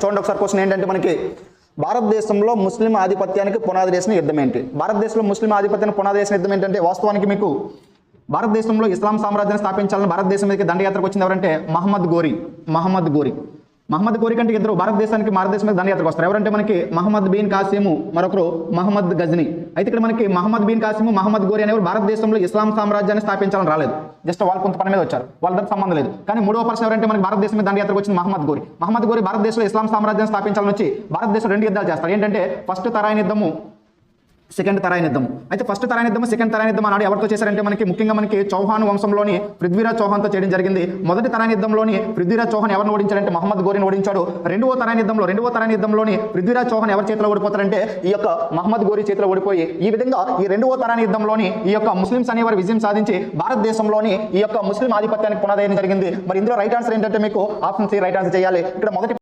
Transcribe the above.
చూడండి ఒకసారి క్వశ్చన్ ఏంటంటే మనకి భారతదేశంలో ముస్లిం ఆధిపత్యానికి పునాది వేసిన యుద్ధం ఏంటి? భారతదేశంలో ముస్లిం ఆధిపత్యానికి పునాది వేసిన యుద్ధం ఏంటంటే వాస్తవానికి మీకు భారతదేశంలో ఇస్లాం సామ్రాజ్యాన్ని స్థాపించాలని భారతదేశం మీదకి దండయాత్రకు వచ్చింది ఎవరంటే మహమ్మద్ గోరి కంటే ఇద్దరు భారతదేశం మీద దండయాత్రకు వస్తారు. ఎవరంటే మనకి మహమ్మద్ బిన్ కాసిము, మరొకరు మహమ్మద్ గజ్నీ. అయితే ఇక్కడ మనకి మహమ్మద్ బిన్ కాసిము, మహమ్మద్ గోరి అనేవారు భారతదేశంలో ఇస్లాం సామ్రాజ్యాన్ని స్థాపించాలని రాలేదు. జస్ట్ వాళ్ళు కొంత పని మీద వచ్చారు, వాళ్ళతో సంబంధం లేదు. కానీ మూడవ పర్సన్ ఎవరంటే మనకి భారతదేశం మీద దండయాత్రకు వచ్చింది మహమ్మద్ గోరి భారతదేశంలో ఇస్లాం సామ్రాజ్యాన్ని స్థాపించాలని వచ్చి భారతదేశం 2 యుద్ధాలు చేస్తారు. ఏంటంటే ఫస్ట్ తరాయిన్ యుద్ధము, సెకండ్ తరాయిన్ యుద్ధం. అయితే ఫస్ట్ తరాయిన్ యుద్ధం, సెకండ్ తరాయిన్ యుద్ధం అన్నాడు ఎవరితో చేశారంటే మనకి ముఖ్యంగా మనకి చౌహాన్ వంశంలోని పృథ్వీరాజ్ చౌహాన్తో చేయడం జరిగింది. మొదటి తరాయిన్ యుద్ధంలోని పృథ్వీరాజ్ చౌహాన్ ఎవరిని ఓడించారంటే మహమ్మద్ గోరిని ఓడించాడు. రెండవ తరాయిన్ యుద్ధంలోని పృథ్వీరాజ్ చౌహాన్ ఎవరి చేతిలో ఓడిపోతారంటే ఈ యొక్క మహమ్మద్ గోరి చేతిలో ఓడిపోయి, ఈ విధంగా ఈ రెండవ తరాయిన్ యుద్ధంలోని ఈ యొక్క ముస్లిమ్స్ అనేవారు విజయం సాధించి భారతదేశంలోని ఈ యొక్క ముస్లిం ఆధిపత్యానికి పునాది జరిగింది. మరి ఇందులో రైట్ ఆన్సర్ ఏంటంటే మీకు ఆప్షన్ సి రైట్ ఆన్సర్ చేయాలి. ఇక్కడ మొదటి